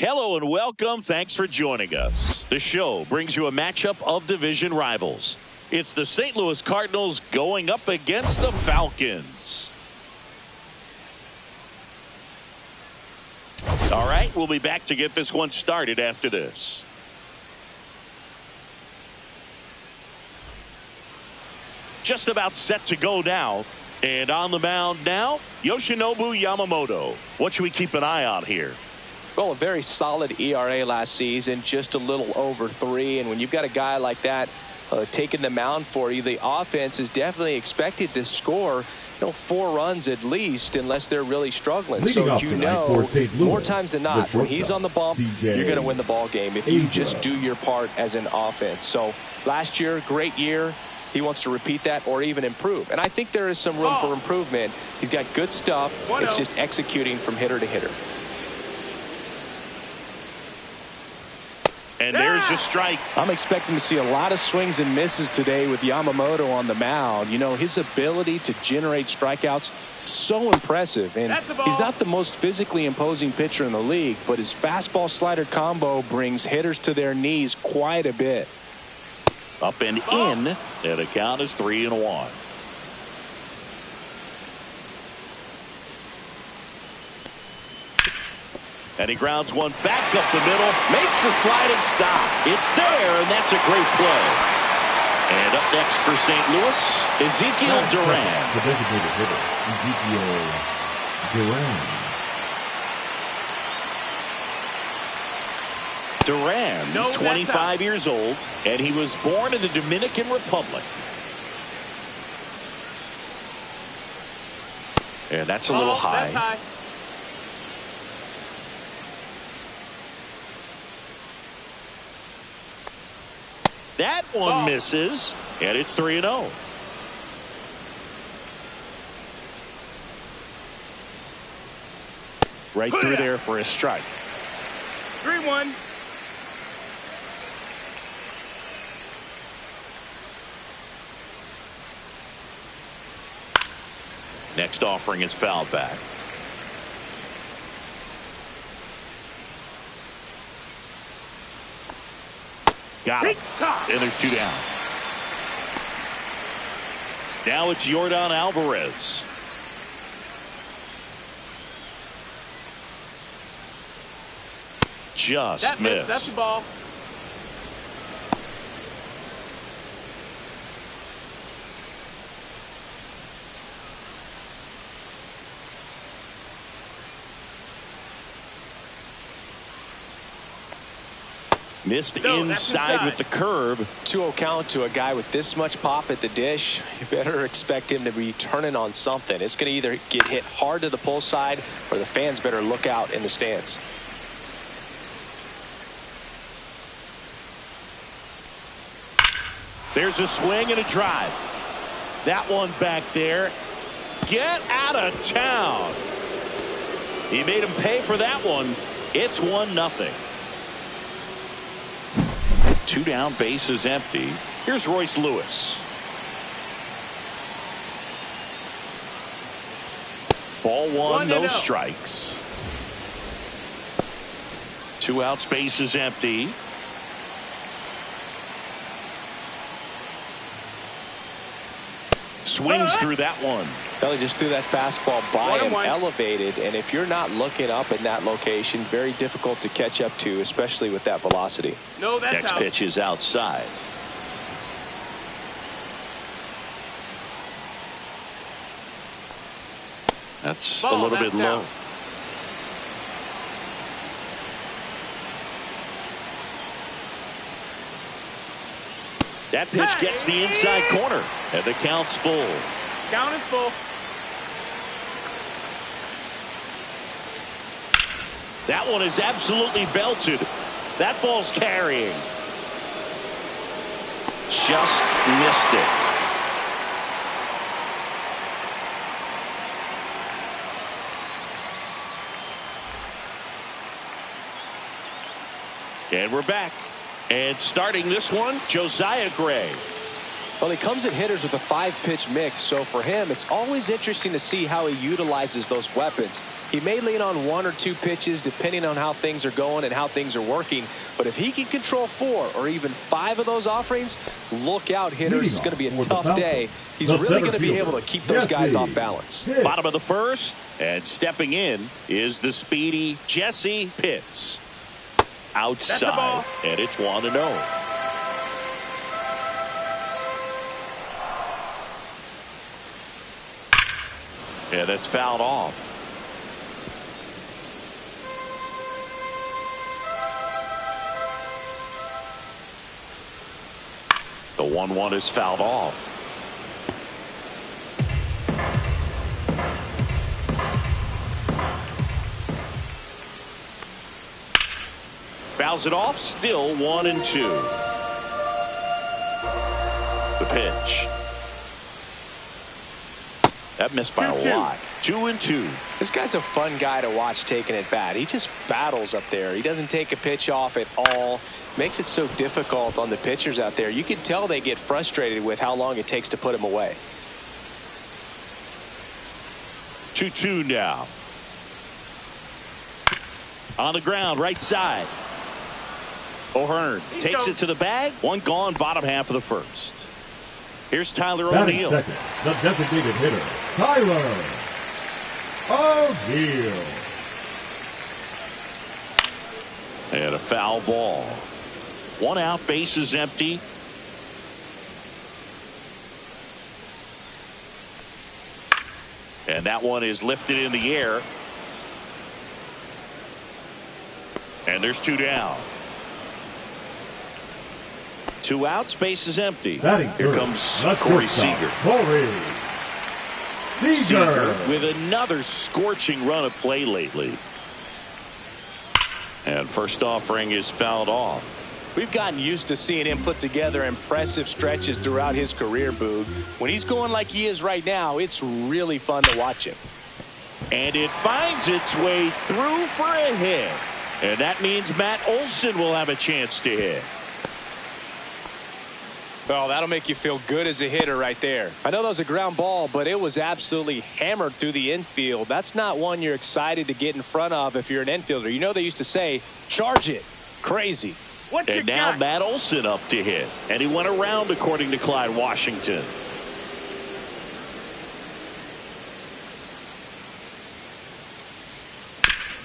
Hello and welcome. Thanks for joining us. The show brings you a matchup of division rivals. It's the St. Louis Cardinals going up against the Falcons. All right, we'll be back to get this one started after this. Just about set to go now. And on the mound now, Yoshinobu Yamamoto. What should we keep an eye on here? Well, a very solid ERA last season, just a little over 3. And when you've got a guy like that taking the mound for you, the offense is definitely expected to score 4 runs at least, unless they're really struggling. So more times than not, when he's on the bump, you're going to win the ball game if you just do your part as an offense. So last year, great year. He wants to repeat that or even improve. And I think there is some room for improvement. He's got good stuff. It's just executing from hitter to hitter. And there's a strike. I'm expecting to see a lot of swings and misses today with Yamamoto on the mound. You know, his ability to generate strikeouts, so impressive. And he's not the most physically imposing pitcher in the league, but his fastball slider combo brings hitters to their knees quite a bit. Up and in, and the count is 3-1. And he grounds one back up the middle, makes a sliding stop. It's there, and that's a great play. And up next for St. Louis, Ezekiel Duran. The designated hitter, Ezekiel Duran. Duran, 25 years old, and he was born in the Dominican Republic. And that's a little high. That one misses, and it's 3-0. Right through there for a strike. 3-1. Next offering is fouled back. Got him. And there's 2 down. Now it's Yordan Alvarez. Just missed. That's the ball. Missed inside with the curve. 2-0 count to a guy with this much pop at the dish. You better expect him to be turning on something. It's going to either get hit hard to the pull side, or the fans better look out in the stands. There's a swing and a drive. That one back there. Get out of town. He made him pay for that one. It's 1-0. 2 down, base is empty. Here's Royce Lewis. Ball 1, no strikes. 2 outs, base is empty. Swings through that one. Well, he just threw that fastball by him, elevated, and if you're not looking up in that location, very difficult to catch up to, especially with that velocity. Next pitch is outside. That's a little bit low. That pitch gets the inside corner, and the count's full. Count is full. That one is absolutely belted. That ball's carrying. Just missed it. And we're back. And starting this one, Josiah Gray. Well, he comes at hitters with a 5-pitch mix, so for him, it's always interesting to see how he utilizes those weapons. He may lean on 1 or 2 pitches depending on how things are going and how things are working, but if he can control 4 or even 5 of those offerings, look out, hitters. It's going to be a tough day. He's really going to be able to keep those guys off balance. Bottom of the first, and stepping in is the speedy Jesse Pitts. Outside, and it's 1-0. Yeah, that's fouled off. The 1-1 is fouled off. Fouls it off, still 1-2. The pitch. That missed by a lot. 2-2. This guy's a fun guy to watch taking at bat. He just battles up there. He doesn't take a pitch off at all. Makes it so difficult on the pitchers out there. You can tell they get frustrated with how long it takes to put him away. 2-2 now. On the ground, right side. O'Hearn takes it to the bag. One gone, bottom half of the first. Here's Tyler O'Neill. Second, the designated hitter, Tyler O'Neill. And a foul ball. 1 out, bases empty. And that one is lifted in the air. And there's 2 down. 2 outs, bases empty. Here comes Corey Seager. Seager with another scorching run of play lately. And first offering is fouled off. We've gotten used to seeing him put together impressive stretches throughout his career, Boog. When he's going like he is right now, it's really fun to watch him. And it finds its way through for a hit. And that means Matt Olson will have a chance to hit. Well, that'll make you feel good as a hitter right there. I know that was a ground ball, but it was absolutely hammered through the infield. That's not one you're excited to get in front of if you're an infielder. You know they used to say, charge it. Crazy. And now Matt Olson up to hit. And he went around, according to Clyde Washington.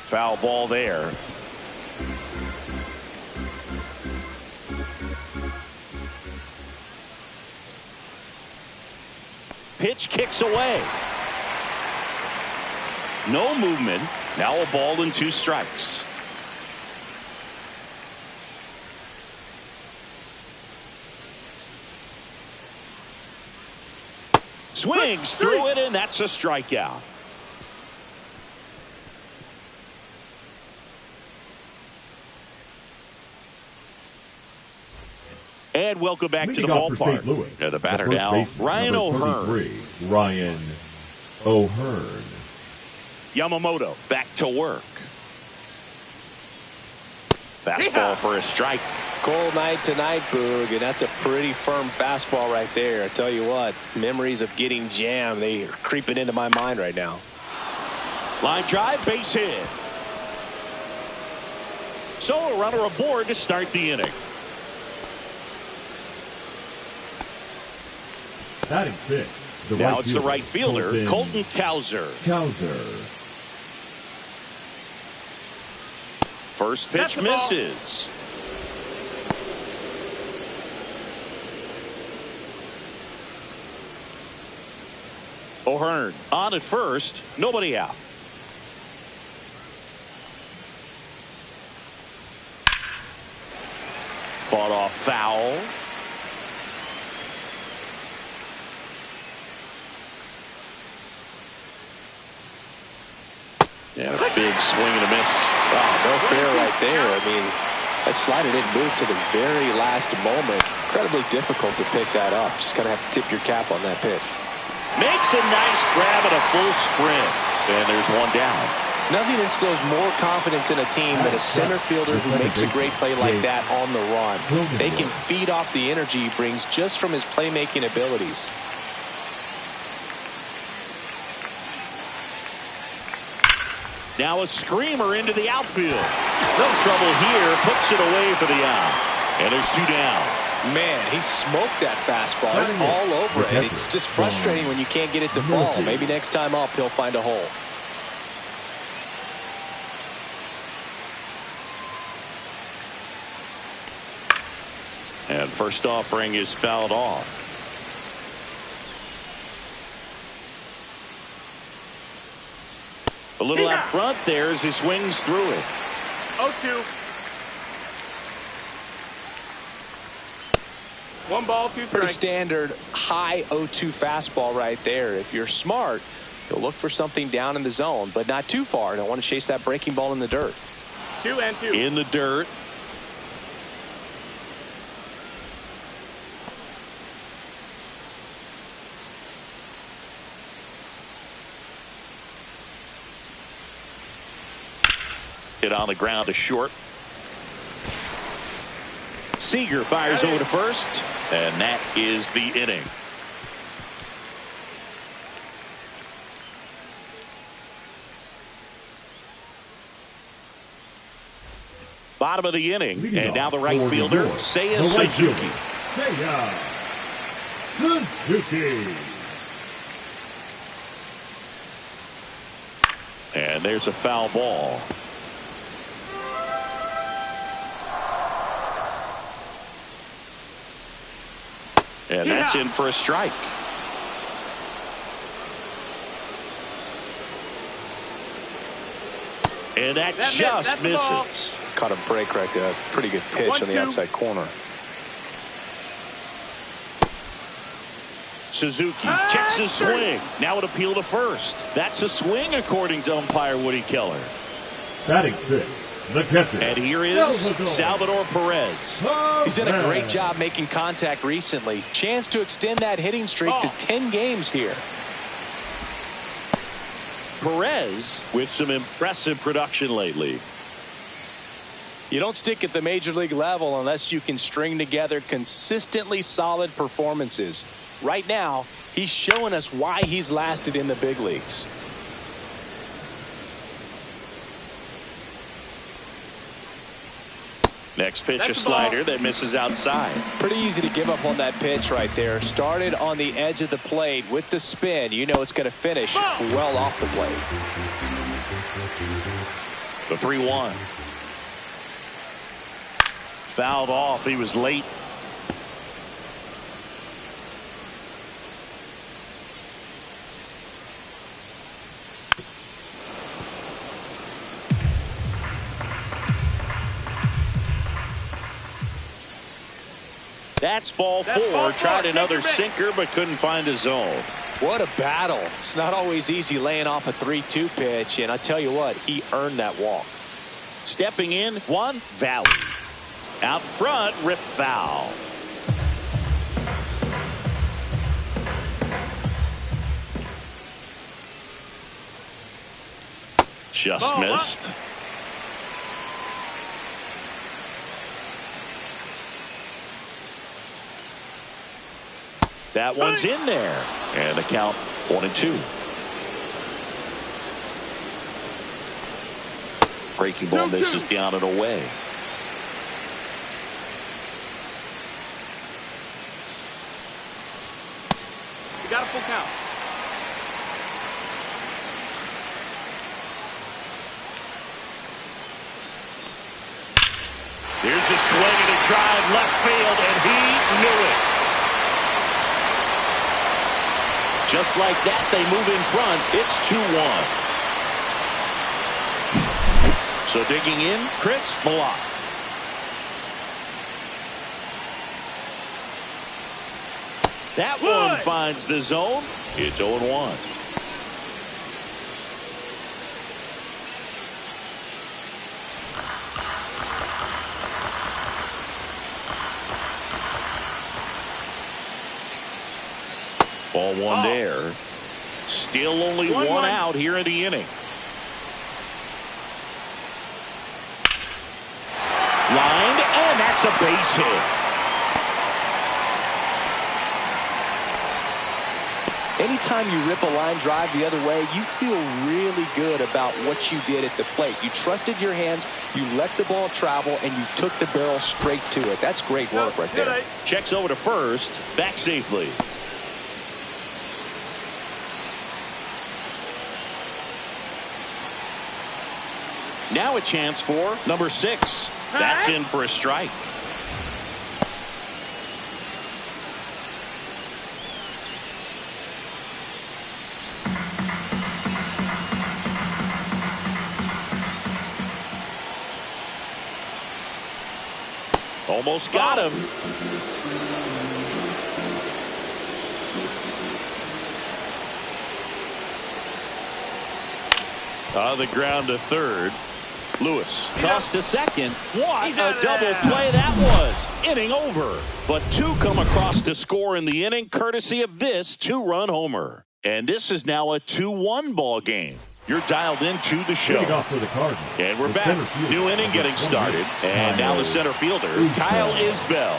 Foul ball there. Pitch kicks away. No movement. Now a ball and 2 strikes. Swings through it, and that's a strikeout. And welcome back to the ballpark. The batter now, Ryan O'Hearn. Ryan O'Hearn. Yamamoto back to work. Fastball for a strike. Cold night tonight, Boog, and that's a pretty firm fastball right there. I tell you what, memories of getting jammed, they are creeping into my mind right now. Line drive, base hit. So a runner aboard to start the inning. Batting 6. Now it's the right fielder, Colton Cowser. First pitch misses. O'Hearn on at first, nobody out. Fought off foul. And a big swing and a miss. Wow, no fair right there. I mean, that slider didn't move to the very last moment. Incredibly difficult to pick that up. Just kind of have to tip your cap on that pitch. Makes a nice grab at a full sprint. And there's 1 down. Nothing instills more confidence in a team than a center fielder who makes a great play like that on the run. They can feed off the energy he brings just from his playmaking abilities. Now a screamer into the outfield. No trouble here. Puts it away for the out. And there's 2 down. Man, he smoked that fastball. It's all over it. It's just frustrating when you can't get it to fall. Maybe next time up he'll find a hole. And first offering is fouled off. A little out front there as he swings through it. 0-2. 1 ball, 2 strikes. Pretty standard high 0-2 fastball right there. If you're smart, you'll look for something down in the zone, but not too far. Don't want to chase that breaking ball in the dirt. 2-2. In the dirt. Hit on the ground to short. Seager fires over to first, and that is the inning. Bottom of the inning, Leading and now the off right for fielder, the Seiya right Suzuki. fielder, Seiya Suzuki. And there's a foul ball. And that's in for a strike. And that just misses. Caught a break right there. Pretty good pitch on the outside corner. Suzuki checks his swing. Now an appeal to first. That's a swing according to umpire Woody Keller. Batting 6, the catcher. And here is Salvador Perez. He's done a great job making contact recently. Chance to extend that hitting streak to 10 games here. Perez with some impressive production lately. You don't stick at the major league level unless you can string together consistently solid performances. Right now, he's showing us why he's lasted in the big leagues. Next pitch, a slider that misses outside. Pretty easy to give up on that pitch right there. Started on the edge of the plate with the spin. You know it's going to finish well off the plate. The 3-1. Fouled off. He was late. That's ball 4. Tried another sinker, but couldn't find a zone. What a battle. It's not always easy laying off a 3-2 pitch, and I tell you what, he earned that walk. Stepping in, one, Valley. Out front, rip foul. Just missed. That one's in there. And the count 1-2. Breaking ball misses down and away. You got a full count. There's a swing and a drive left field, and he knew it. Just like that, they move in front. It's 2-1. So digging in, Chris Block. That one finds the zone. It's 0-1. Ball 1 there. Still only 1 out here in the inning. Lined, and that's a base hit. Anytime you rip a line drive the other way, you feel really good about what you did at the plate. You trusted your hands, you let the ball travel, and you took the barrel straight to it. That's great work right there. Checks over to first, back safely. Now a chance for number 6. That's in for a strike. Almost got him. On the ground to third. Lewis tossed to second. What a double play that was. Inning over. But 2 come across to score in the inning courtesy of this 2-run homer. And this is now a 2-1 ball game. You're dialed into the show. For the Cardinals. And we're back. New inning getting started. And now the center fielder, Kyle Isbell.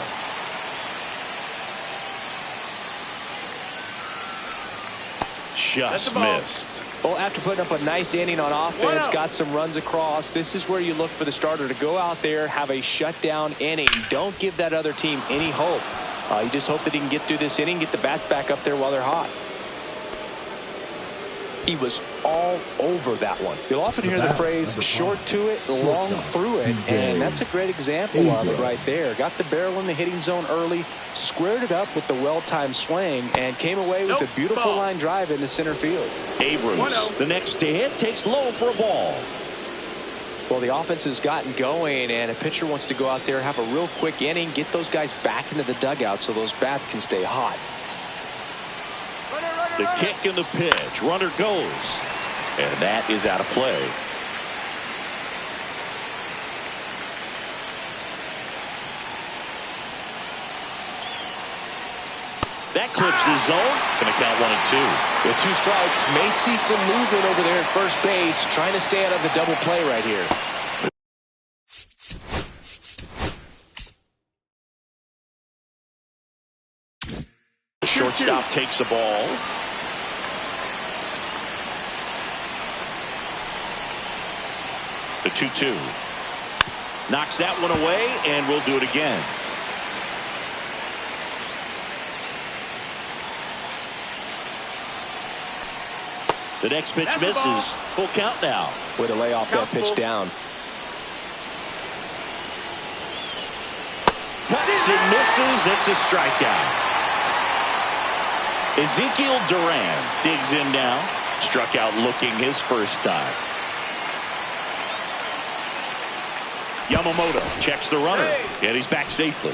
Just missed. Well, after putting up a nice inning on offense, got some runs across, this is where you look for the starter to go out there, have a shutdown inning. Don't give that other team any hope. You just hope that he can get through this inning, get the bats back up there while they're hot. He was all over that one. You'll often hear the phrase short to it, long through it, and that's a great example of it right there. Got the barrel in the hitting zone early, squared it up with the well-timed swing, and came away with a beautiful line drive into center field. Abrams, the next to hit, takes low for a ball. Well, the offense has gotten going, and a pitcher wants to go out there, have a real quick inning, get those guys back into the dugout so those bats can stay hot. The kick and the pitch. Runner goes. And that is out of play. That clips the zone. Going to count 1 and 2. With 2 strikes, may see some movement over there at first base, trying to stay out of the double play right here. The shortstop takes the ball. The 2-2. Knocks that one away, and we'll do it again. The next pitch misses. Full count now. Way to lay off that pitch down. Cuts and misses. It's a strikeout. Ezekiel Duran digs in now. Struck out looking his first time. Yamamoto checks the runner, and he's back safely.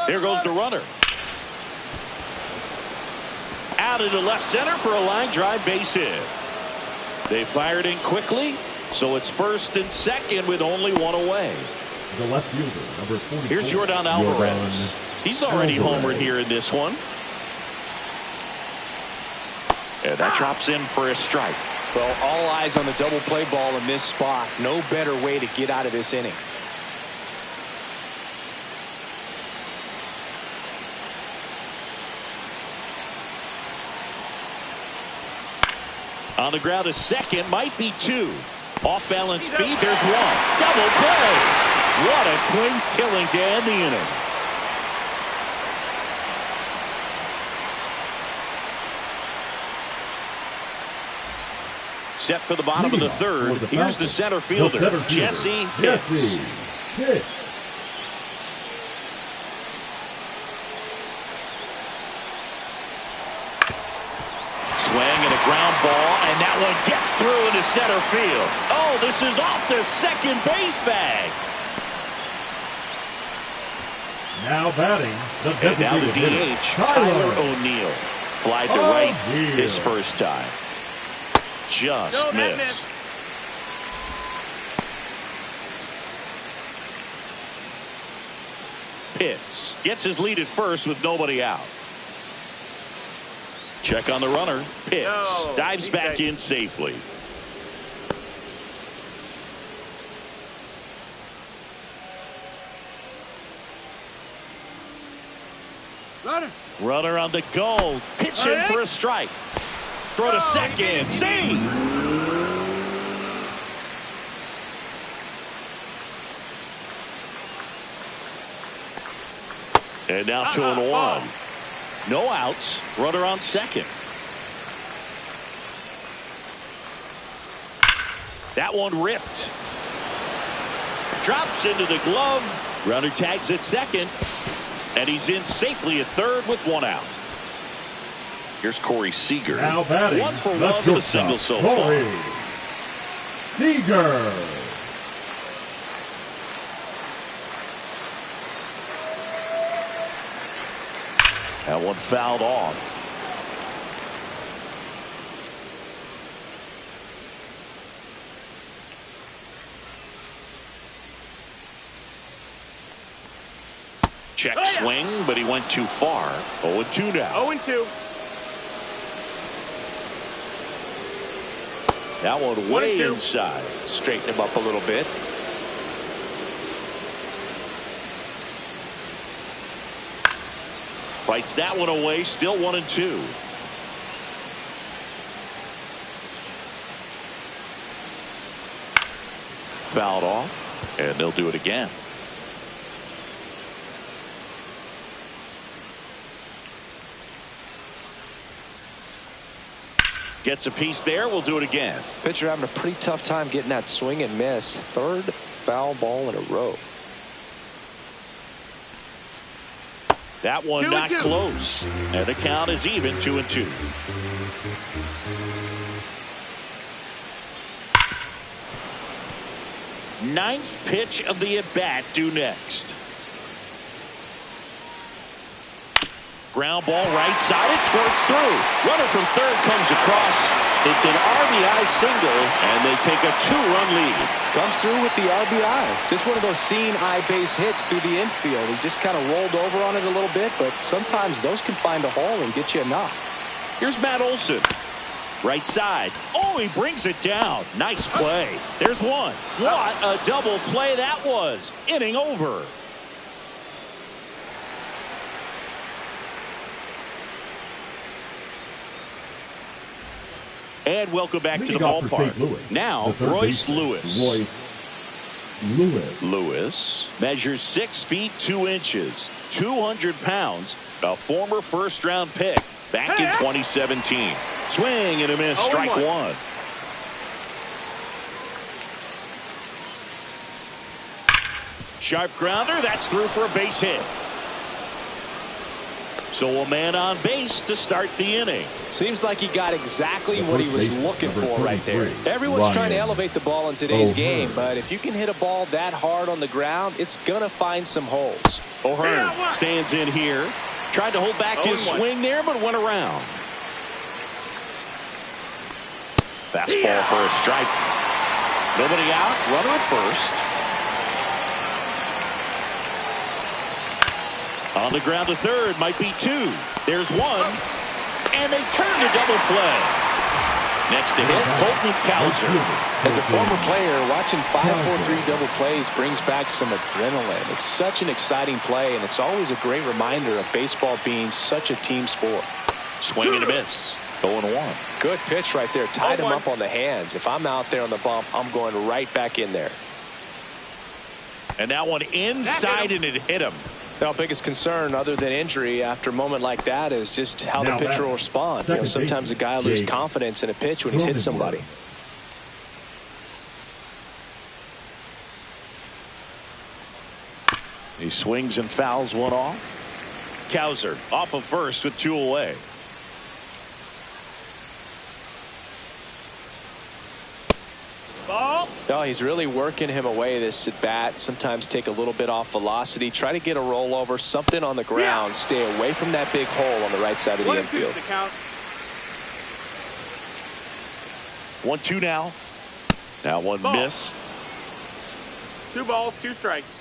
Here goes the runner. Out into left center for a line drive base hit. They fired in quickly, so it's first and second with only 1 away. The left fielder, number 44. Here's Jordan Alvarez. He's already homered here in this one. And that drops in for a strike. Well, all eyes on the double play ball in this spot. No better way to get out of this inning. On the ground, a second, might be 2. Off balance feed, there's 1. Double play. What a clean killing to end the inning. Set for the bottom of the third. Here's the center fielder, Jesse Hicks. Swing and a ground ball, and that one gets through into center field. Oh, this is off the second base bag. Now batting, and now the DH, Tyler O'Neill. Fly to right his first time. Just missed. Pitts gets his lead at first with nobody out. Check on the runner. Pitts No, dives he's back safe. in safely. Runner on the go. Pitch in for a strike. Throw to second. Save. And now 2-1. No outs. Runner on second. That one ripped. Drops into the glove. Runner tags at second. And he's in safely at third with one out. Here's Corey Seager. Now batting, 1 for the 1 with a single so Corey far. Seager. That one fouled off. Check swing, but he went too far. 0-2 now. 0-2. That one way 1-2. inside. Straighten him up a little bit. Fights that one away. Still 1-2. Fouled off, and they'll do it again. Gets a piece there. We'll do it again. Pitcher having a pretty tough time getting that swing and miss. Third foul ball in a row. That one not 2-2. close. And the count is even 2-2. Ninth pitch of the at-bat due next. Ground ball right side. It squirts through. Runner from third comes across. It's an RBI single, and they take a 2-run lead. Comes through with the RBI. Just one of those seeing eye base hits through the infield. He just kind of rolled over on it a little bit, but sometimes those can find a hole and get you a knock. Here's Matt Olson. Right side. Oh, he brings it down. Nice play. There's one. What a double play that was. Inning over. And welcome back to the Leading off for ballpark. St. Louis, Now, the third Royce baseman, Lewis. Royce Lewis measures 6 feet 2 inches, 200 pounds, a former first-round pick back in 2017. Swing and a miss, strike 1. Sharp grounder, that's through for a base hit. So a man on base to start the inning. Seems like he got exactly what he was looking for right there. 33, Everyone's trying to Ryan elevate the ball in today's O'Hearn. game, but if you can hit a ball that hard on the ground, it's going to find some holes. O'Hearn stands in here. Tried to hold back his 0-1. swing there, but went around. Fastball for a strike. Nobody out. Runner at first. On the ground to third. Might be 2. There's 1. And they turn to double play. Next to hit, Colton Cowser. As a former player, watching 5-4-3 double plays brings back some adrenaline. It's such an exciting play, and it's always a great reminder of baseball being such a team sport. Swing and a miss. 0-1. Good pitch right there. Tied him 0-1. up on the hands. If I'm out there on the bump, I'm going right back in there. And that one inside, and it hit him. Our biggest concern, other than injury, after a moment like that is just how Now the pitcher batting, will respond. You know, second sometimes a baseman, guy will lose Jake confidence in a pitch when he's hit somebody. He swings and fouls one off. Cowser off of first with 2 away. Ball. No, he's really working him away this at bat. Sometimes take a little bit off velocity. Try to get a rollover, something on the ground. Stay away from that big hole on the right side of the 1-2 infield. the count. 1-2 now. That one Ball. missed. 2 balls, 2 strikes.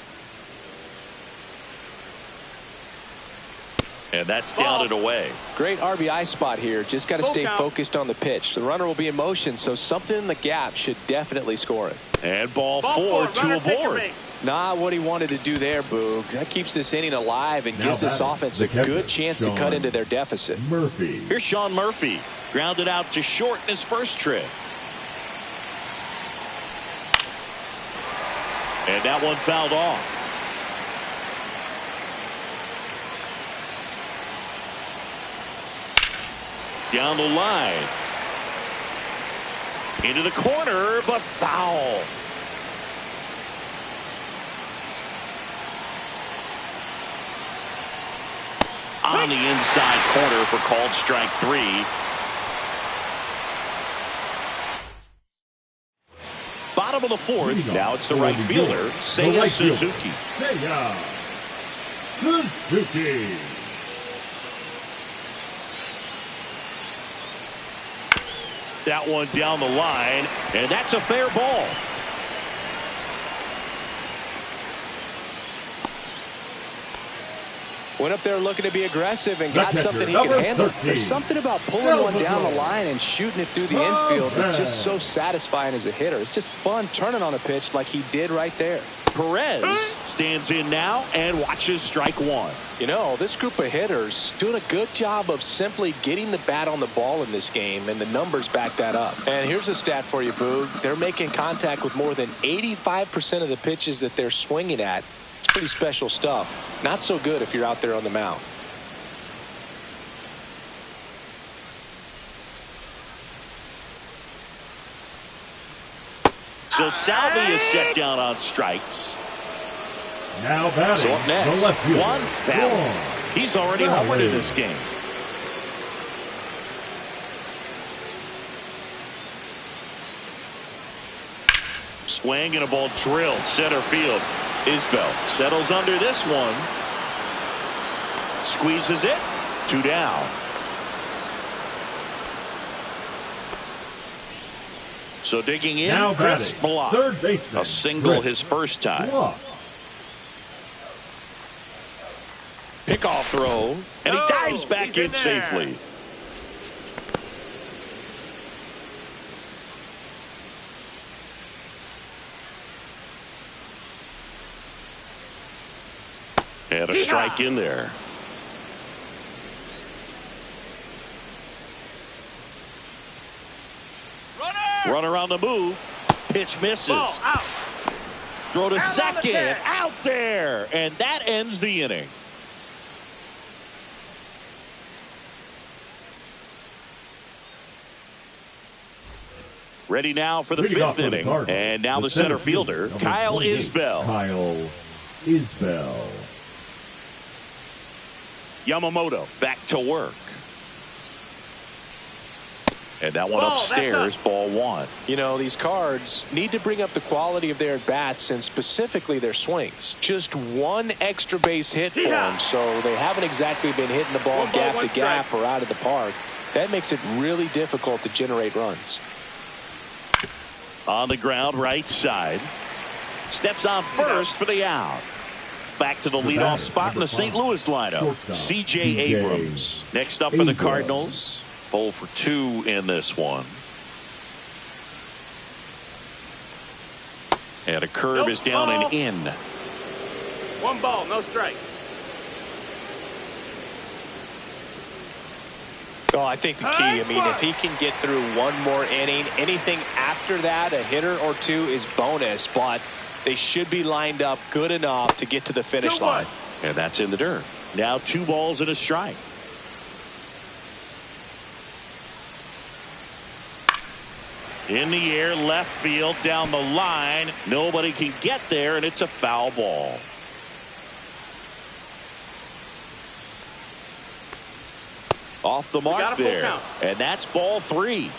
And that's down and away. Great RBI spot here. Just got to stay focused on the pitch. The runner will be in motion, so something in the gap should definitely score it. And ball four, two aboard. Not what he wanted to do there, Boog. That keeps this inning alive and gives this offense a good chance to cut into their deficit. Murphy. Here's Sean Murphy. Grounded out to short in his first trip. And that one fouled off. Down the line. Into the corner, but foul. On the inside corner for called strike 3. Bottom of the fourth. Now it's the right fielder, Seiya Suzuki. Seiya Suzuki. That one down the line, and that's a fair ball. Went up there looking to be aggressive and got something he can handle. 13. There's something about pulling one down the line and shooting it through the infield that's just so satisfying as a hitter. It's just fun turning on a pitch like he did right there. Perez stands in now and watches strike 1. You know, this group of hitters doing a good job of simply getting the bat on the ball in this game, and the numbers back that up. And here's a stat for you, Boog. They're making contact with more than 85% of the pitches that they're swinging at. It's pretty special stuff. Not so good if you're out there on the mound. So Salvi is set down on strikes. Now batting. So up next, the left fielder, Juan Valley. He's already homered in this game. Swing and a ball drilled center field. Isbell settles under this one. Squeezes it. 2 down. So digging in, Now Chris batting, Block. third baseman, A single Chris his first time. Block. Pickoff throw, and he dives back he's in in there. safely. And a strike in there. Runner on the move. Pitch misses. Ball out. Throw to Out on the second. pitch. Out there. And that ends the inning. Ready now for the Leading off fifth for the inning. Cardinals, And now the center fielder, number Kyle 28, Isbell. Kyle Isbell. Yamamoto back to work. And that one Ball, upstairs, that's up. ball 1. You know, these Cards need to bring up the quality of their bats and specifically their swings. Just one extra base hit for them, so they haven't exactly been hitting the ball One ball, gap one to gap strike. or out of the park. That makes it really difficult to generate runs. On the ground, right side. Steps on first for the out. Back to the leadoff spot in the St. Louis lineup. Shortstop, C.J. C.J. Abrams. Next up for the Abrams. Cardinals. 0 for 2 in this one. And a curve Nope, is down ball. and in. 1 ball, no strikes. Oh, I think the key, I mean, if he can get through one more inning, anything after that, a hitter or two is bonus, but they should be lined up good enough to get to the finish 2-1. line. And that's in the dirt. Now 2 balls and a strike. In the air, left field, down the line. Nobody can get there, and it's a foul ball. Off the got mark a full there. count. And that's ball 3.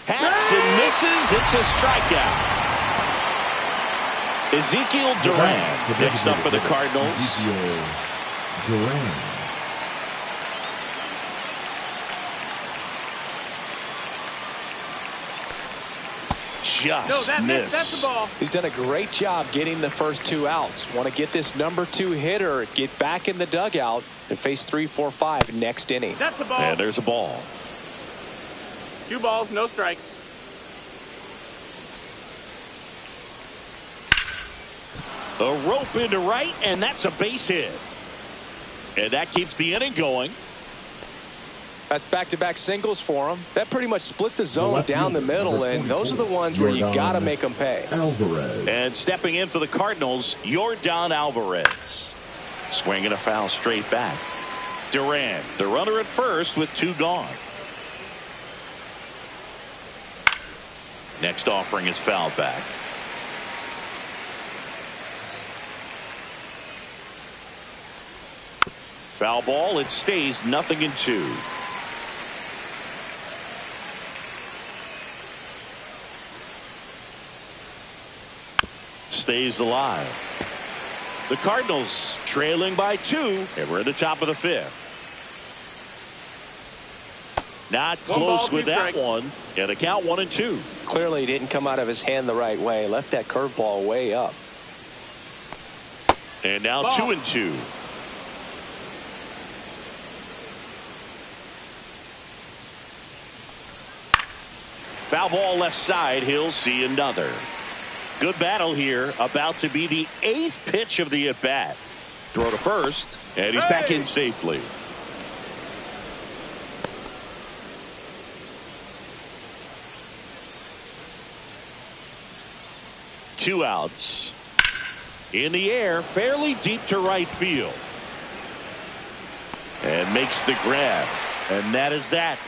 Hacks and misses. It's a strikeout. Ezekiel Duran next up for the Cardinals. Ezekiel Duran. just missed. That's the ball. He's done a great job getting the first 2 outs. Want to get this number 2 hitter, get back in the dugout, and face 3, 4, 5 next inning. That's a ball. And there's a ball. 2 balls, no strikes. A rope into right, and that's a base hit. And that keeps the inning going. That's back-to-back singles for him. That pretty much split the zone down the middle, and those are the ones where you got to make them pay. Alvarez. And stepping in for the Cardinals, Yordan Alvarez. Swinging a foul straight back. Duran, the runner at first with 2 gone. Next offering is fouled back. Foul ball. It stays 0-2. Stays alive. The Cardinals trailing by 2, and we're at the top of the 5th. Not close with that one, and a count 1-2. Clearly didn't come out of his hand the right way. Left that curveball way up. And now 2-2. Foul ball left side. He'll see another. Good battle here. About to be the 8th pitch of the at-bat. Throw to first, and he's back in safely. Two outs. In the air, fairly deep to right field. And makes the grab. And that is that.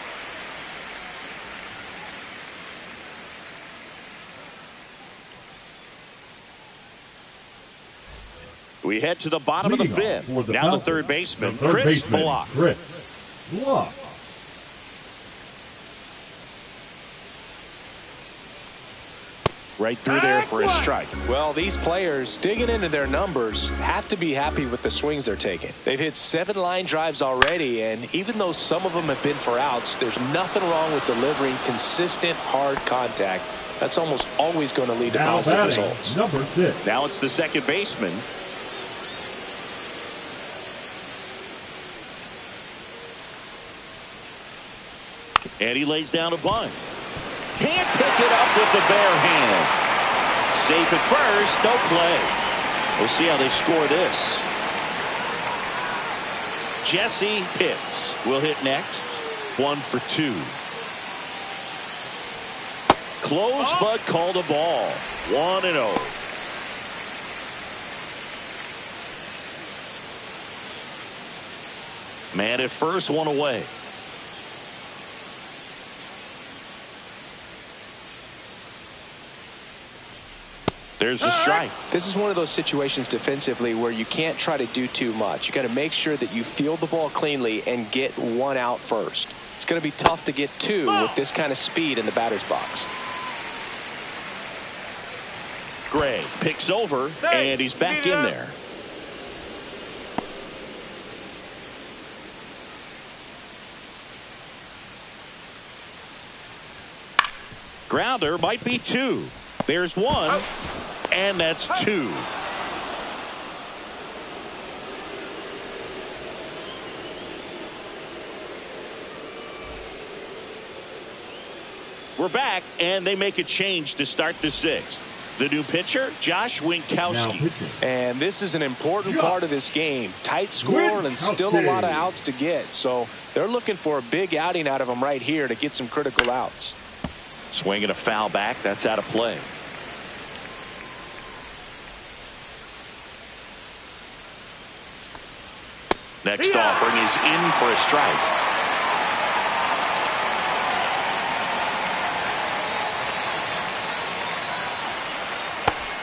We head to the bottom of the 5th. Now the third baseman, Chris Block. Chris Block. Right through there for a strike. Well, these players digging into their numbers have to be happy with the swings they're taking. They've hit 7 line drives already, and even though some of them have been for outs, there's nothing wrong with delivering consistent hard contact. That's almost always going to lead to positive results. Number 6. Now it's the second baseman. And he lays down a bunt. Can't pick it up with the bare hand. Safe at first, no play. We'll see how they score this. Jesse Pitts will hit next. 1 for 2. Close, but called a ball. 1-0. Man at first, 1 away. There's a strike. This is one of those situations defensively where you can't try to do too much. You got to make sure that you field the ball cleanly and get 1 out first. It's going to be tough to get 2 with this kind of speed in the batter's box. Gray picks over, and he's back in there. Grounder might be 2. There's 1, and that's 2. We're back, and they make a change to start the 6th. The new pitcher, Josh Winkowski. And this is an important part of this game. Tight score and still a lot of outs to get. So they're looking for a big outing out of him right here to get some critical outs. Swinging a foul back. That's out of play. Next offering is in for a strike.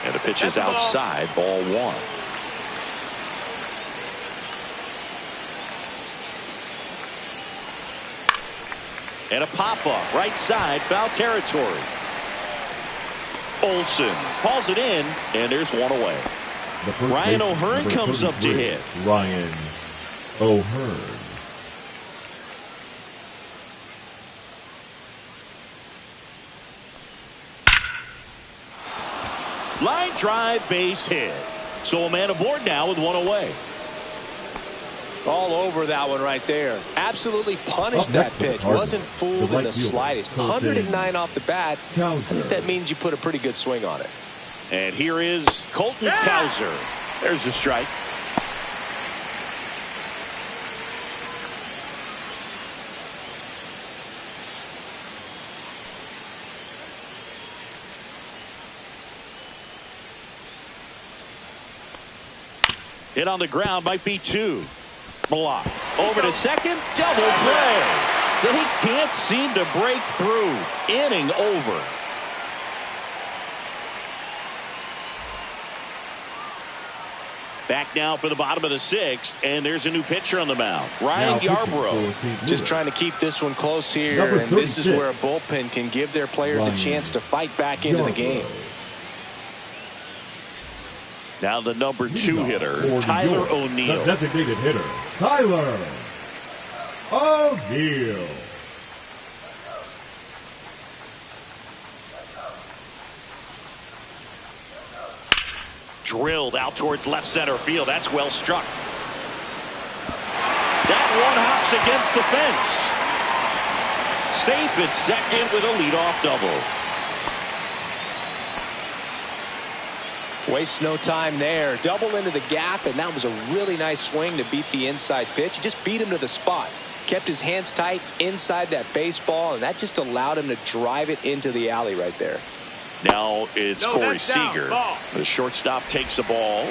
And the pitch is outside, ball 1. And a pop-up, right side, foul territory. Olsen calls it in, and there's 1 away. Ryan O'Hearn comes up to hit. Ryan O'Hearn. Line drive, base hit. So a man aboard now with one away. All over that one right there. Absolutely punished that pitch. Wasn't fooled in the slightest. 109 off the bat. I think that means you put a pretty good swing on it. And here is Colton Cowser. There's the strike. Hit on the ground, might be two. Block. Over to second, double play. They can't seem to break through. Inning over. Back now for the bottom of the sixth, and there's a new pitcher on the mound. Ryan Yarbrough. Just trying to keep this one close here, and this is where a bullpen can give their players a chance to fight back into the game. Now the number 2 hitter, Tyler O'Neill. The designated hitter, Tyler O'Neill. Drilled out towards left center field. That's well struck. That one hops against the fence. Safe at second with a leadoff double. Wastes no time there. Double into the gap, and that was a really nice swing to beat the inside pitch. He just beat him to the spot. Kept his hands tight inside that baseball, and that just allowed him to drive it into the alley right there. Now it's Corey Seager. The shortstop takes the ball.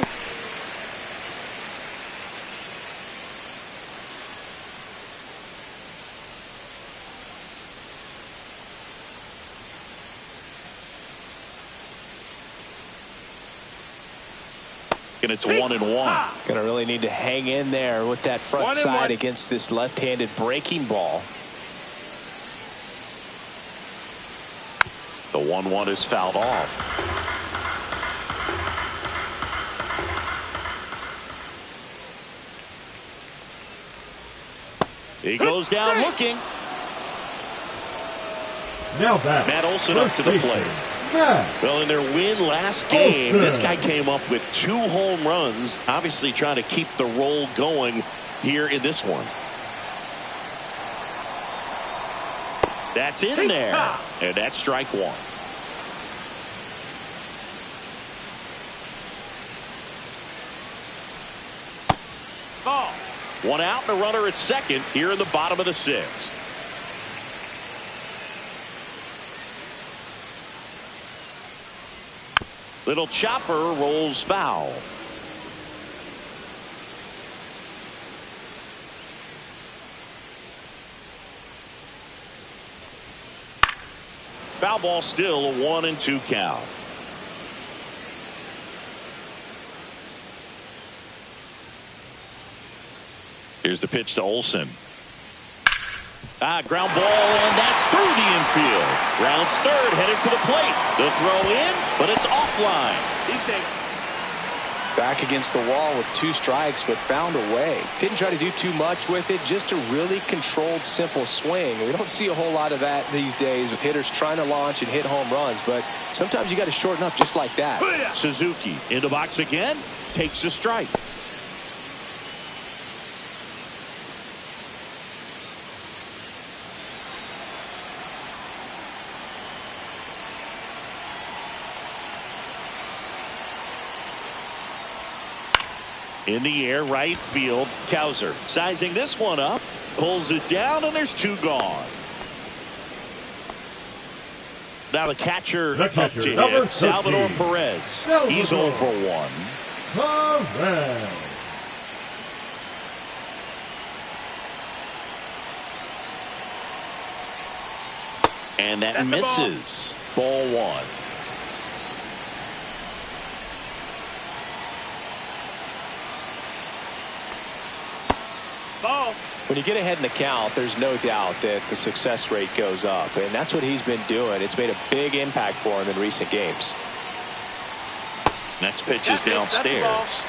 And it's 1-1. Gonna really need to hang in there with that front side against this left-handed breaking ball. The 1-1 is fouled off. He goes down looking. Now back. Matt Olson up to the plate. Well, in their win last game, this guy came up with 2 home runs, obviously trying to keep the roll going here in this one. That's in there, and that's strike 1. Ball. 1 out and a runner at second here in the bottom of the 6th. Little chopper rolls foul. Foul ball, still a 1-2 count. Here's the pitch to Olson. Ground ball, and that's through the infield. Rounds third, headed for the plate. The throw in, but it's offline. He's safe. Back against the wall with 2 strikes, but found a way. Didn't try to do too much with it, just a really controlled, simple swing. We don't see a whole lot of that these days with hitters trying to launch and hit home runs, but sometimes you got to shorten up just like that. Suzuki in the box again, takes a strike. In the air, right field, Cowser sizing this one up, pulls it down, and there's 2 gone. Now the catcher up to hit, Salvador Perez. He's 0 for 1. Perez. And that misses. Ball 1. Ball. When you get ahead in the count, there's no doubt that the success rate goes up, and that's what he's been doing. It's made a big impact for him in recent games. Next pitch is downstairs.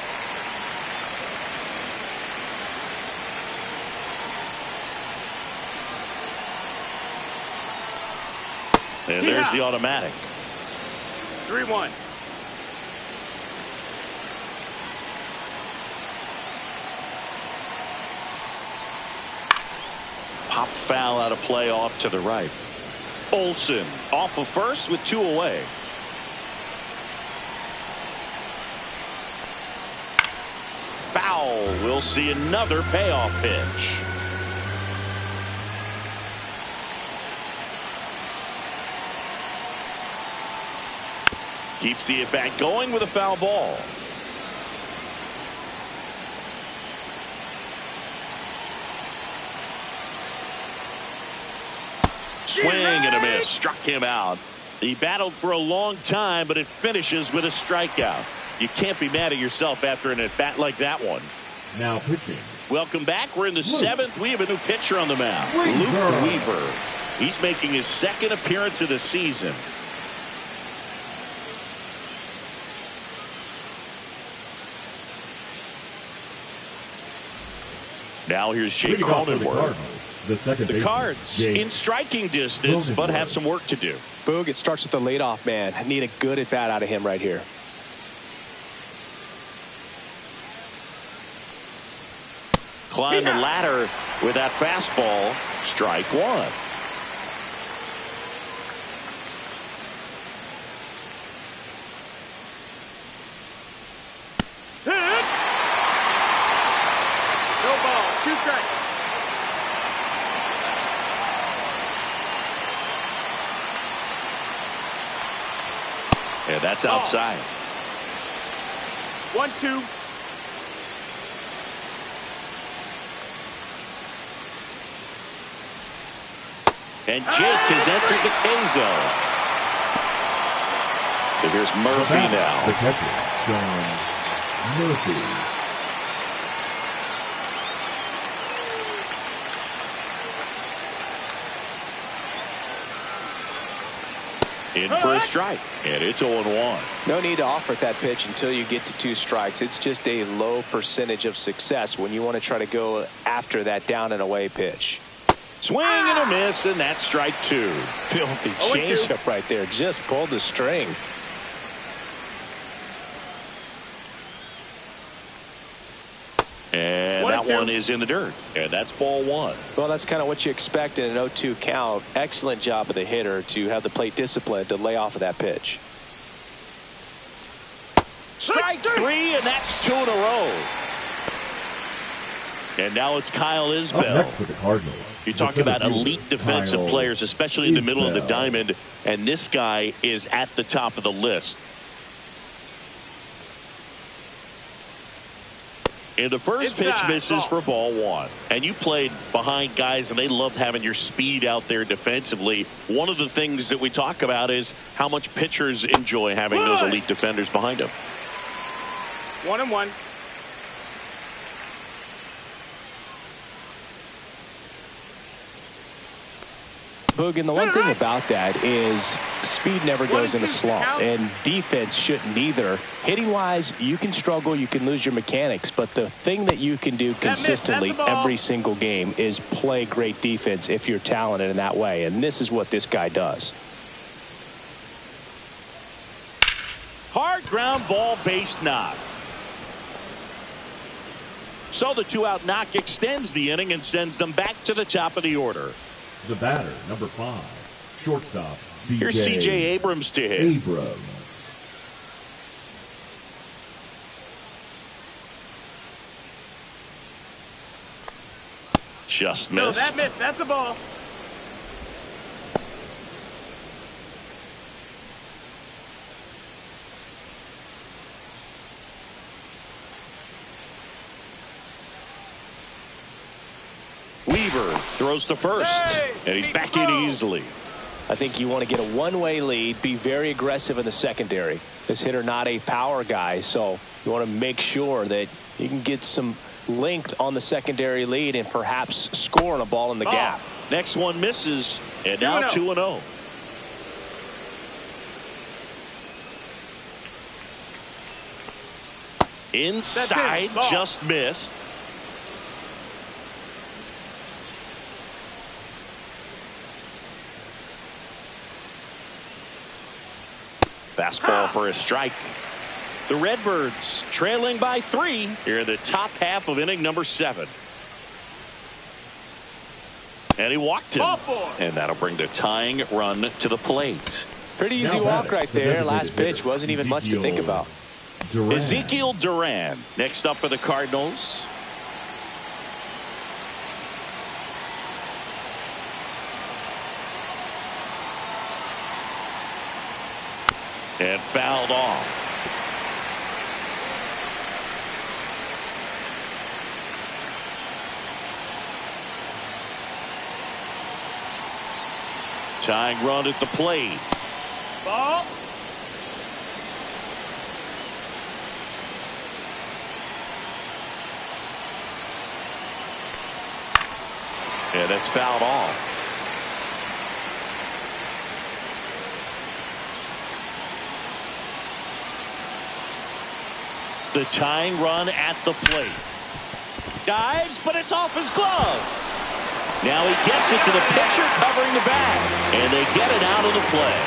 And there's the automatic. 3-1. pop foul out of play off to the right. Olsen off of first with 2 away. Foul. We'll see another payoff pitch. Keeps the at-bat going with a foul ball. Swing and a miss. Struck him out. He battled for a long time, but it finishes with a strikeout. You can't be mad at yourself after an at-bat like that one. Now pitching. Welcome back. We're in the 7th. We have a new pitcher on the mound. Luke Weaver. He's making his 2nd appearance of the season. Now here's Jake Cronenworth. The Cards in striking distance, but have some work to do. Boog, it starts with the leadoff man. I need a good at bat out of him right here. Climb the ladder with that fastball. Strike 1. No ball. 2 strikes. And that's outside. 1-2. And Jake has entered the K zone. So here's Murphy now. The catcher, John Murphy. In for a strike. And it's 0-1. No need to offer that pitch until you get to 2 strikes. It's just a low percentage of success when you want to try to go after that down and away pitch. Swing and a miss, and that's strike 2. Filthy changeup right there. Just pulled the string. And that one is in the dirt. And that's ball 1. Well, that's kind of what you expect in an 0-2 count. Excellent job of the hitter to have the plate discipline to lay off of that pitch. Strike 3, and that's 2 in a row. And now it's Kyle Isbell. Up next for the Cardinals. You talk about elite defensive Kyle players, especially in the middle of the Isbell. diamond, and this guy is at the top of the list. And the first pitch misses for ball 1. And you played behind guys, and they loved having your speed out there defensively. One of the things that we talk about is how much pitchers enjoy having those elite defenders behind them. 1-1. Boog, and the one thing about that is speed never goes in a slump, and defense shouldn't either. Hitting wise, you can struggle, you can lose your mechanics, but the thing that you can do consistently every single game is play great defense if you're talented in that way, and this is what this guy does. Hard ground ball, base knock. So the 2-out knock extends the inning and sends them back to the top of the order. The batter, number 5, shortstop, Here's C.J. Abrams to hit. Abrams. Just No, missed. that missed. That's a ball. Weaver throws to first, and he's back in easily. I think you want to get a one-way lead, be very aggressive in the secondary. This hitter not a power guy, so you want to make sure that you can get some length on the secondary lead and perhaps scoring a ball in the gap. Next one misses, and now 2-0. Inside, just missed. Fastball for a strike. The Redbirds trailing by 3 here in the top half of inning number 7. And he walked him. Ball 4. And that'll bring the tying run to the plate. Pretty easy walk right there. Last pitch wasn't even much to think about. Ezekiel Duran next up for the Cardinals. And fouled off. Tying run at the plate. Ball. And it's fouled off. The tying run at the plate. Dives, but it's off his glove. Now he gets it to the pitcher covering the bag. And they get it out of the play.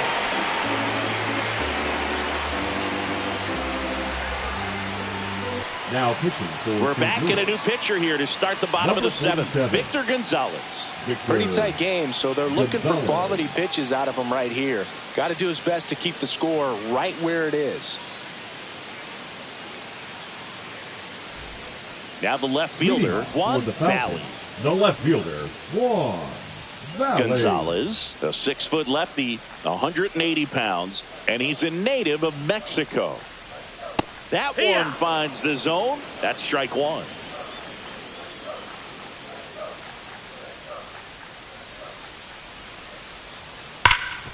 Now pitching for We're back in a new pitcher here to start the bottom of the seventh. Victor Gonzalez. Pretty tight game, so they're looking for quality pitches out of him right here. Got to do his best to keep the score right where it is. Now the left fielder, Juan Valley. The left fielder, Juan Valley. Gonzalez, a 6-foot lefty, 180 pounds, and he's a native of Mexico. That one finds the zone. That's strike one.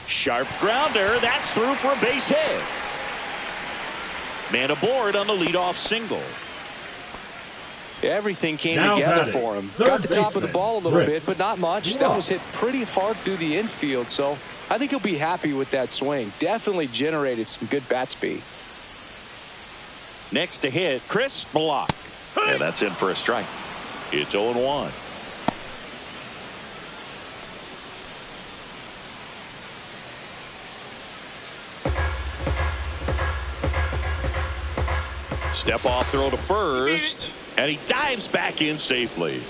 Sharp grounder. That's through for a base hit. Man aboard on the leadoff single. Everything came together for him. Got the top of the ball a little bit, but not much. That was hit pretty hard through the infield, so I think he'll be happy with that swing. Definitely generated some good bat speed. Next to hit, Chris Block. And that's in for a strike. It's 0-1. Step off throw to first. And he dives back in safely.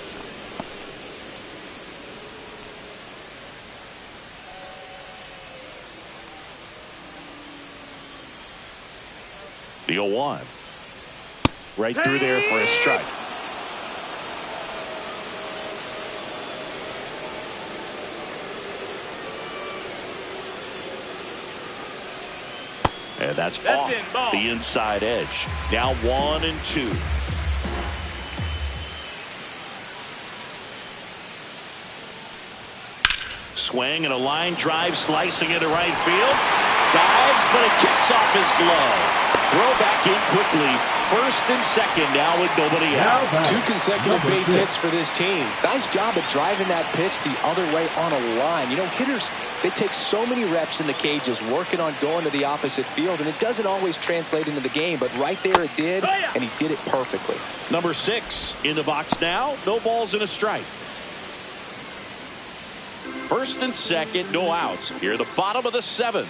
The 0-1. Right through there for a strike. And that's off the inside edge. Now 1-2. Swing and a line drive slicing into right field. Dives, but it kicks off his glove. Throw back in quickly. First and second now with nobody out. 2 consecutive base hits for this team. Nice job of driving that pitch the other way on a line. You know, hitters, they take so many reps in the cages working on going to the opposite field, and it doesn't always translate into the game, but right there it did, and he did it perfectly. Number 6 in the box now. No balls and a strike. First and second, no outs. Here at the bottom of the 7th.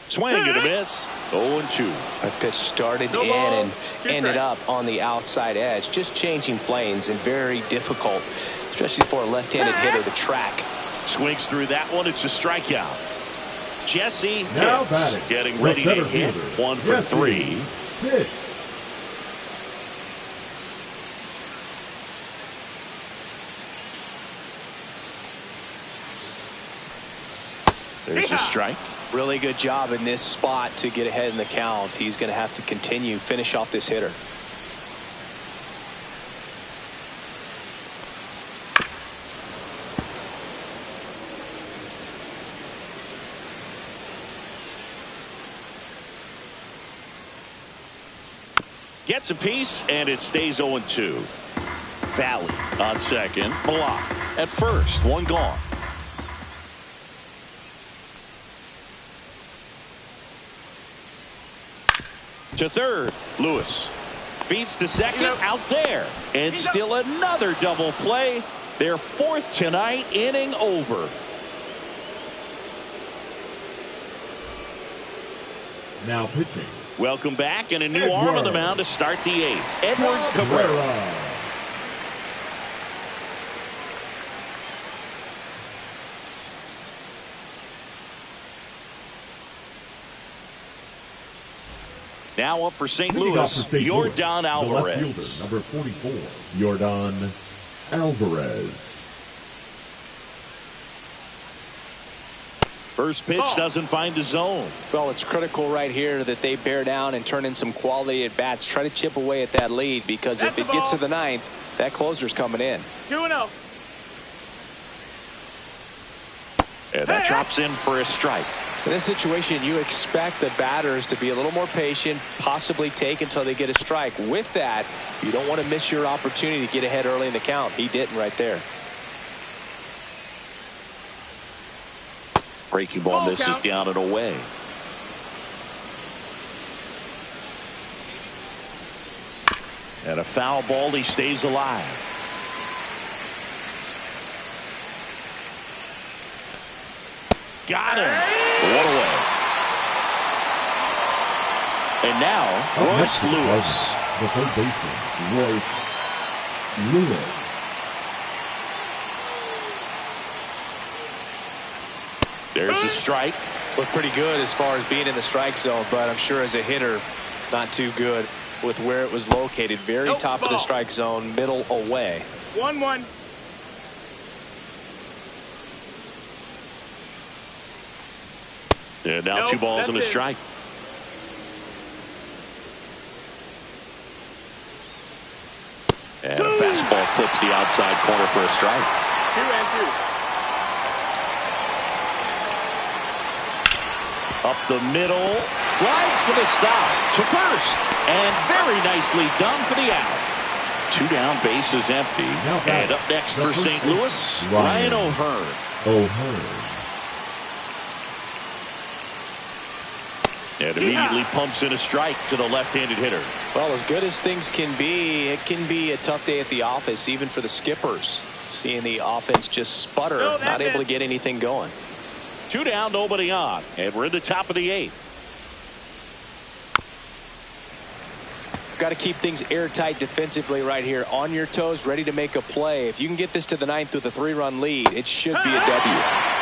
Swing and a miss. 0-2. That pitch started in and ended up on the outside edge. Just changing planes and very difficult, especially for a left-handed hitter to track. Swings through that one. It's a strikeout. Jesse Now hits. Getting ready to hit. 1 for 3. Hit. There's a strike. Really good job in this spot to get ahead in the count. He's going to have to finish off this hitter. Gets a piece, and it stays 0-2. Valley on second. Block at first. One gone. To third, Lewis feeds to second, out there, and still another double play. Their 4th tonight, inning over. Now pitching Welcome back, and a new arm on the mound to start the 8th. Edward Cabrera. Now up for St. Louis, Yordan Alvarez. The left fielder, number 44, Yordan Alvarez. First pitch doesn't find the zone. Well, it's critical right here that they bear down and turn in some quality at bats. Try to chip away at that lead, because if it gets to the 9th, that closer's coming in. 2-0. And that drops in for a strike. In this situation, you expect the batters to be a little more patient, possibly take until they get a strike. With that, you don't want to miss your opportunity to get ahead early in the count. He didn't right there. Breaking ball misses down and away. And a foul ball. He stays alive. Got him. One away. And now Royce Lewis. The third baseman, Royce Lewis. There's a strike. Looked pretty good as far as being in the strike zone, but I'm sure as a hitter, not too good with where it was located. Very top of the strike zone, middle away. 1-1. And now 2 balls and a strike. And a fastball clips the outside corner for a strike. 2-2. Up the middle, slides for the stop to first, and very nicely done for the out. 2 down, bases empty. And up next for St. Louis, Ryan O'Hearn. And immediately pumps in a strike to the left-handed hitter. Well, as good as things can be, it can be a tough day at the office, even for the skippers. Seeing the offense just sputter, not able to get anything going. 2 down, nobody on, and we're in the top of the 8th. Got to keep things airtight defensively right here, on your toes, ready to make a play. If you can get this to the 9th with a 3-run lead, it should be a W.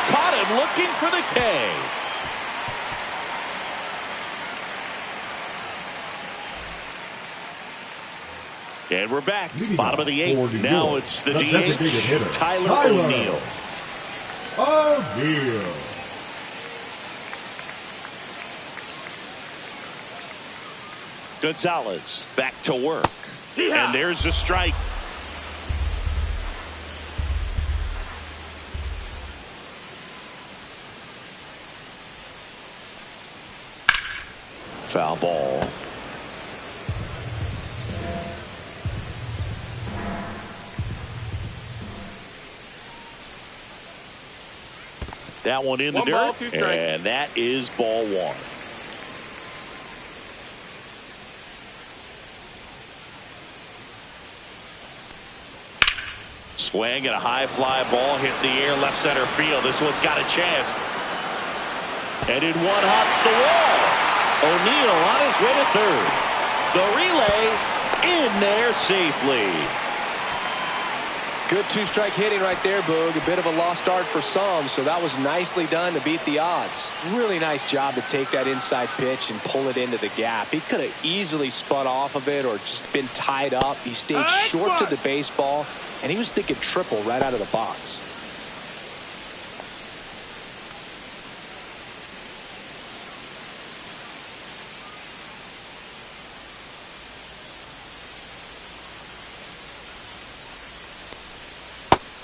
Caught him looking for the K. And we're back, bottom of the 8th. Now it's the DH, Tyler O'Neill. Gonzalez back to work. And there's a strike. Foul ball. That one in the dirt, and that is ball 1. Swing and a high fly ball hit the air left center field. This one's got a chance. And in one hops the wall. O'Neill on his way to third. The relay in there safely. Good 2-strike hitting right there, Boog. A bit of a lost start for some, so that was nicely done to beat the odds. Really nice job to take that inside pitch and pull it into the gap. He could have easily spun off of it or just been tied up. He stayed short to the baseball, and he was thinking triple right out of the box.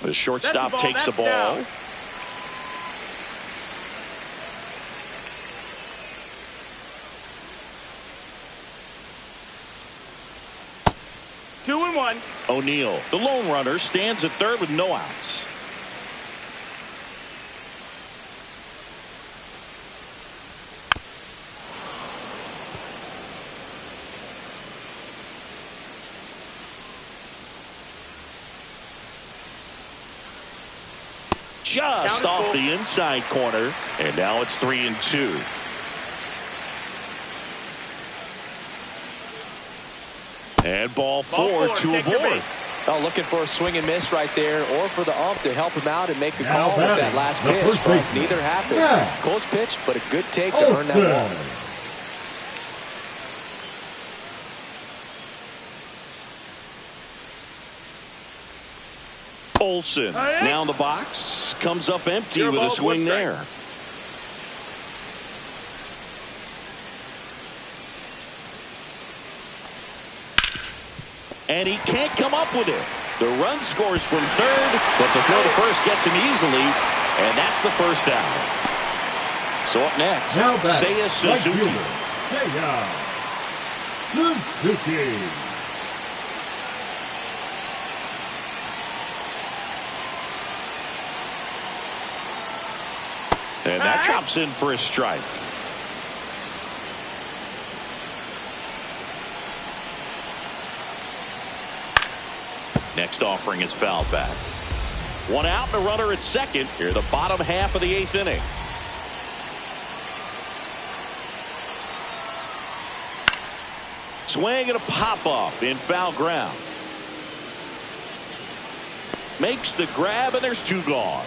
The shortstop takes the ball. Down. Two and one. O'Neill, the lone runner, stands at third with no outs. Just off the inside corner, and now it's 3-2. And ball four to Take your aboard. base. Oh, looking for a swing and miss right there, or for the ump to help him out and make a Now call with that batting, last the pitch. first But baseman. neither happened. Yeah. Close pitch, but a good take to earn that ball. Olsen now in the box, comes up empty Zero with a ball, swing one strike. there. And he can't come up with it. The run scores from third, but the throw to first gets him easily, and that's the first out. So up next, Now batting, Seiya right Suzuki. fielder, Seiya Suzuki. And that drops in for a strike. Next offering is fouled back. One out and a runner at second. Here the bottom half of the eighth inning. Swing and a pop-up in foul ground. Makes the grab, and there's two gone.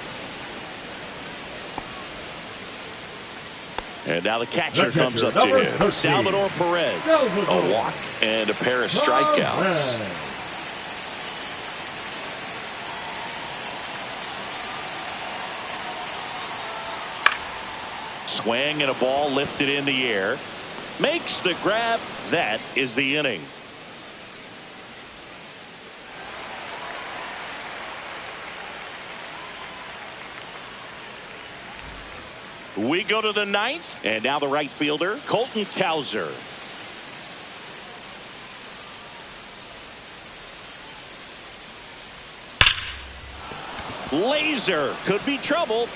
And now the catcher comes up to him. Salvador Perez. A walk and a pair of strikeouts. Swing and a ball lifted in the air. Makes the grab. That is the inning. We go to the ninth, and now the right fielder, Colton Cowser. Laser could be trouble.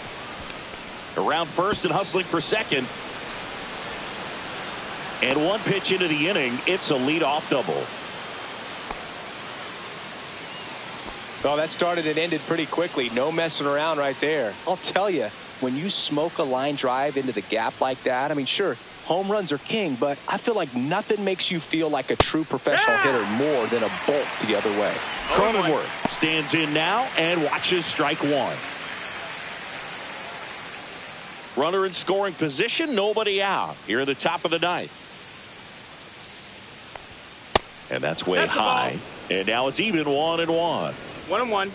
Around first and hustling for second. And one pitch into the inning, it's a leadoff double. Well, that started and ended pretty quickly. No messing around right there. I'll tell you, when you smoke a line drive into the gap like that, I mean, sure, home runs are king, but I feel like nothing makes you feel like a true professional hitter more than a bolt the other way. Cronenworth stands in now and watches strike one. Runner in scoring position, nobody out. Here at the top of the ninth. And that's way high. And now it's even 1-1. 1-1.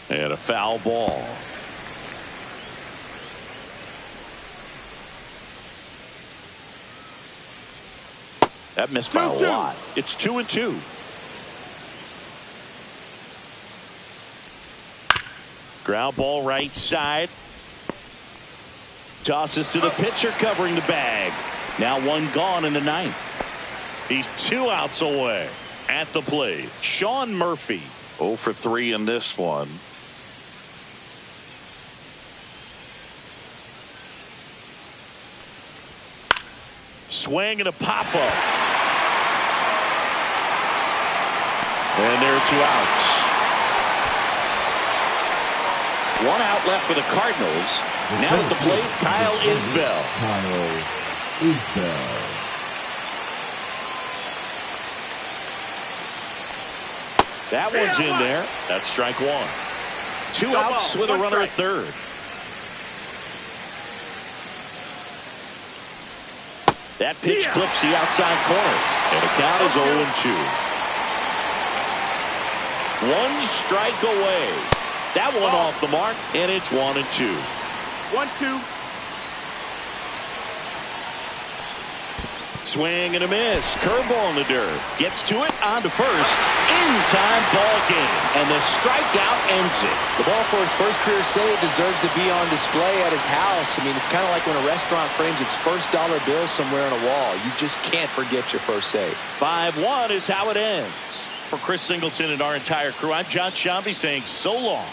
And a foul ball. That missed by a lot. It's 2-2. Ground ball right side. Tosses to the pitcher covering the bag. Now one gone in the ninth. He's 2 outs away at the plate. Sean Murphy 0 for 3 in this one. Swing and a pop-up. And there are 2 outs. 1 out left for the Cardinals. Now at the plate, Kyle Isbell. Kyle Isbell. That one's in there. That's strike one. 2 outs with a runner at third. That pitch clips the outside corner. And the count is 0-2. 1 strike away. That one off the mark, and it's 1-2. 1-2. Swing and a miss. Curveball in the dirt. Gets to it, on to first. In-time ball game. And the strikeout ends it. The ball for his first career save deserves to be on display at his house. I mean, it's kind of like when a restaurant frames its first dollar bill somewhere on a wall. You just can't forget your first save. 5-1 is how it ends. For Chris Singleton and our entire crew, I'm John Shambi saying so long.